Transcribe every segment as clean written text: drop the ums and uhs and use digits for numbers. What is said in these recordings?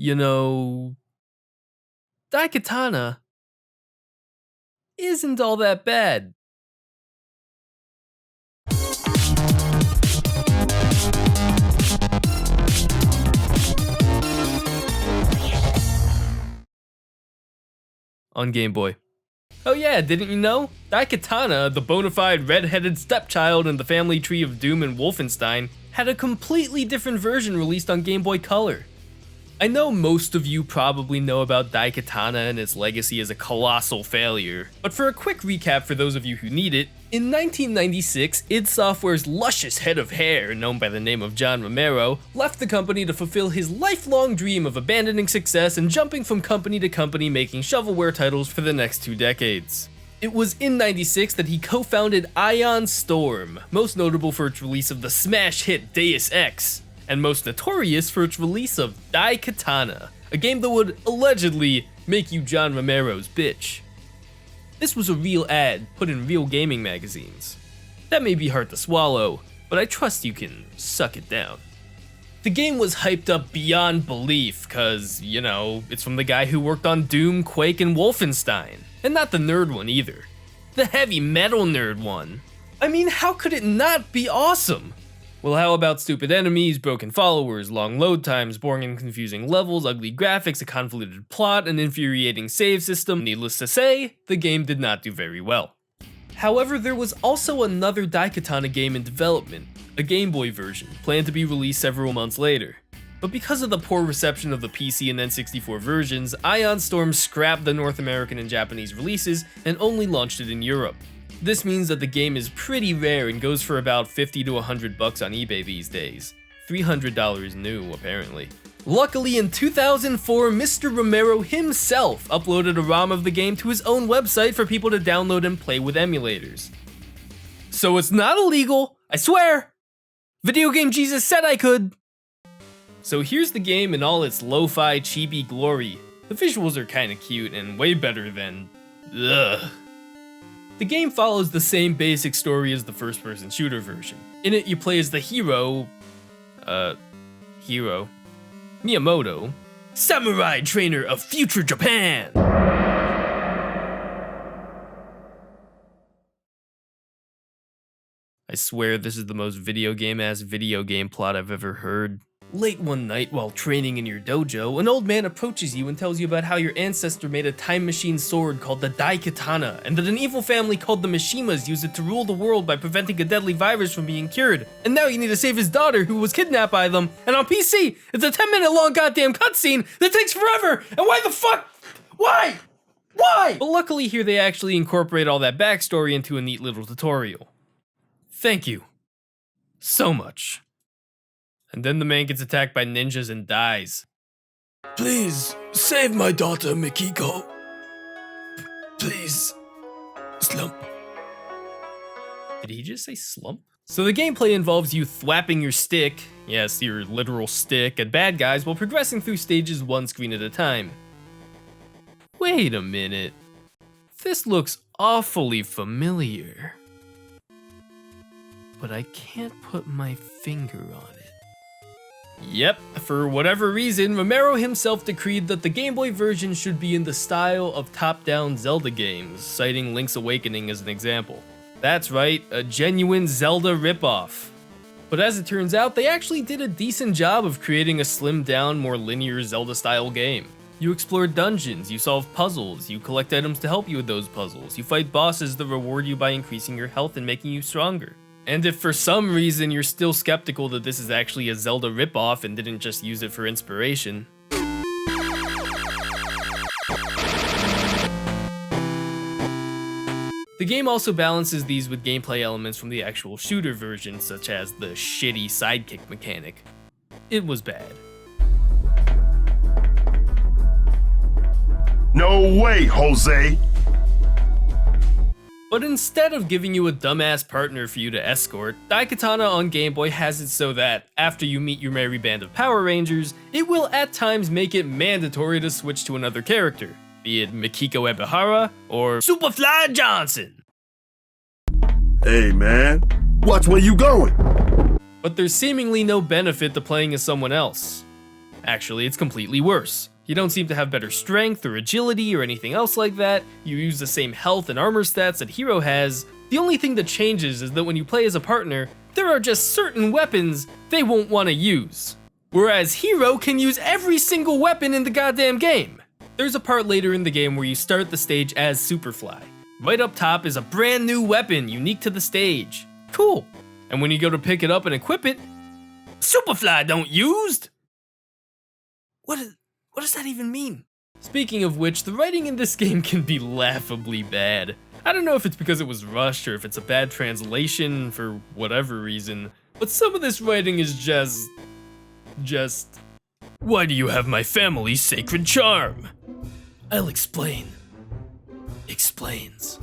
you know, Daikatana isn't all that bad. On Game Boy. Oh yeah, didn't you know? Daikatana, the bona fide red-headed stepchild in the family tree of Doom and Wolfenstein, had a completely different version released on Game Boy Color. I know most of you probably know about Daikatana and its legacy as a colossal failure, but for a quick recap for those of you who need it, in 1996, id Software's luscious head of hair, known by the name of John Romero, left the company to fulfill his lifelong dream of abandoning success and jumping from company to company making shovelware titles for the next 2 decades. It was in 96 that he co-founded Ion Storm, most notable for its release of the smash hit Deus Ex, and most notorious for its release of Daikatana, a game that would allegedly make you John Romero's bitch. This was a real ad put in real gaming magazines. That may be hard to swallow, but I trust you can suck it down. The game was hyped up beyond belief, cause, you know, it's from the guy who worked on Doom, Quake, and Wolfenstein. And not the nerd one either. The heavy metal nerd one. I mean, how could it not be awesome? Well, how about stupid enemies, broken followers, long load times, boring and confusing levels, ugly graphics, a convoluted plot, an infuriating save system? Needless to say, the game did not do very well. However, there was also another Daikatana game in development, a Game Boy version, planned to be released several months later. But because of the poor reception of the PC and N64 versions, Ion Storm scrapped the North American and Japanese releases and only launched it in Europe. This means that the game is pretty rare and goes for about $50 to $100 on eBay these days. $300 new, apparently. Luckily, in 2004, Mr. Romero himself uploaded a ROM of the game to his own website for people to download and play with emulators. So it's not illegal, I swear! Video Game Jesus said I could! So here's the game in all its lo-fi chibi glory. The visuals are kinda cute and way better than... ugh. The game follows the same basic story as the first-person shooter version. In it, you play as the hero... Miyamoto, samurai trainer of future Japan! I swear this is the most video game-ass video game plot I've ever heard. Late one night while training in your dojo, an old man approaches you and tells you about how your ancestor made a time machine sword called the Daikatana, and that an evil family called the Mishimas used it to rule the world by preventing a deadly virus from being cured. And now you need to save his daughter who was kidnapped by them, and on PC, it's a 10-minute long goddamn cutscene that takes forever! And why the fuck? Why? Why? But luckily here they actually incorporate all that backstory into a neat little tutorial. Thank you. So much. And then the man gets attacked by ninjas and dies. Please, save my daughter, Mikiko. Please. Slump. Did he just say slump? So the gameplay involves you thwapping your stick, yes, your literal stick, at bad guys while progressing through stages one screen at a time. Wait a minute. This looks awfully familiar. But I can't put my finger on it. Yep, for whatever reason, Romero himself decreed that the Game Boy version should be in the style of top-down Zelda games, citing Link's Awakening as an example. That's right, a genuine Zelda ripoff. But as it turns out, they actually did a decent job of creating a slimmed-down, more linear Zelda-style game. You explore dungeons, you solve puzzles, you collect items to help you with those puzzles, you fight bosses that reward you by increasing your health and making you stronger. And if for some reason you're still skeptical that this is actually a Zelda ripoff and didn't just use it for inspiration, the game also balances these with gameplay elements from the actual shooter version, such as the shitty sidekick mechanic. It was bad. No way, Jose! But instead of giving you a dumbass partner for you to escort, Daikatana on Game Boy has it so that, after you meet your merry band of Power Rangers, it will at times make it mandatory to switch to another character, be it Mikiko Ebihara or Superfly Johnson. Hey man, watch where you going! But there's seemingly no benefit to playing as someone else. Actually, it's completely worse. You don't seem to have better strength or agility or anything else like that. You use the same health and armor stats that Hero has. The only thing that changes is that when you play as a partner, there are just certain weapons they won't want to use. Whereas Hero can use every single weapon in the goddamn game. There's a part later in the game where you start the stage as Superfly. Right up top is a brand new weapon unique to the stage. Cool. And when you go to pick it up and equip it, Superfly don't used! What does that even mean? Speaking of which, the writing in this game can be laughably bad. I don't know if it's because it was rushed or if it's a bad translation for whatever reason, but some of this writing is just... Why do you have my family's sacred charm? I'll explain. Explains.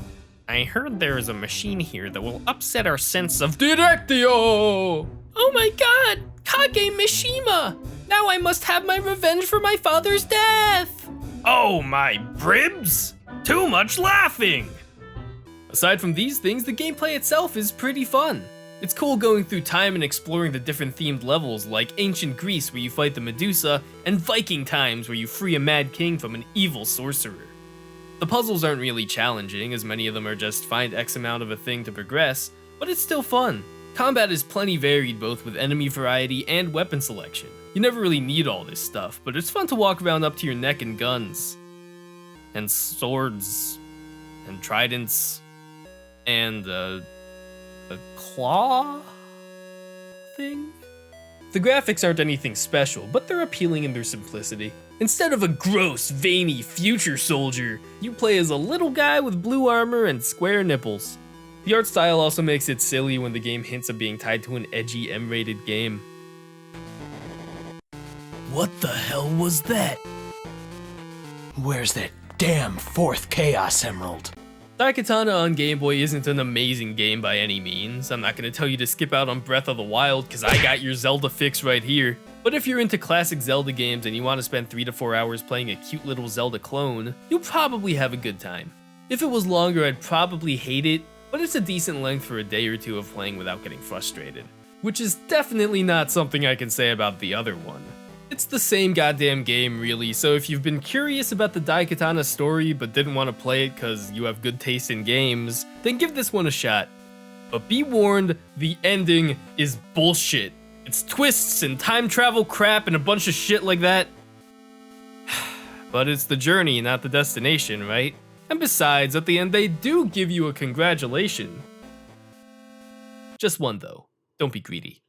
I heard there is a machine here that will upset our sense of Directio! Oh my god! Kage Mishima! Now I must have my revenge for my father's death! Oh my bribs! Too much laughing! Aside from these things, the gameplay itself is pretty fun. It's cool going through time and exploring the different themed levels like Ancient Greece where you fight the Medusa, and Viking Times where you free a mad king from an evil sorcerer. The puzzles aren't really challenging, as many of them are just find X amount of a thing to progress, but it's still fun. Combat is plenty varied both with enemy variety and weapon selection. You never really need all this stuff, but it's fun to walk around up to your neck in guns, and swords, and tridents, and a claw thing? The graphics aren't anything special, but they're appealing in their simplicity. Instead of a gross, veiny future soldier, you play as a little guy with blue armor and square nipples. The art style also makes it silly when the game hints of being tied to an edgy M-rated game. What the hell was that? Where's that damn fourth Chaos Emerald? Daikatana on Game Boy isn't an amazing game by any means. I'm not going to tell you to skip out on Breath of the Wild because I got your Zelda fix right here. But if you're into classic Zelda games and you want to spend 3 to 4 hours playing a cute little Zelda clone, you'll probably have a good time. If it was longer, I'd probably hate it, but it's a decent length for a day or two of playing without getting frustrated. Which is definitely not something I can say about the other one. It's the same goddamn game really, so if you've been curious about the Daikatana story but didn't want to play it because you have good taste in games, then give this one a shot. But be warned, the ending is bullshit. It's twists and time travel crap and a bunch of shit like that. But it's the journey, not the destination, right? And besides, at the end they do give you a congratulation. Just one though, don't be greedy.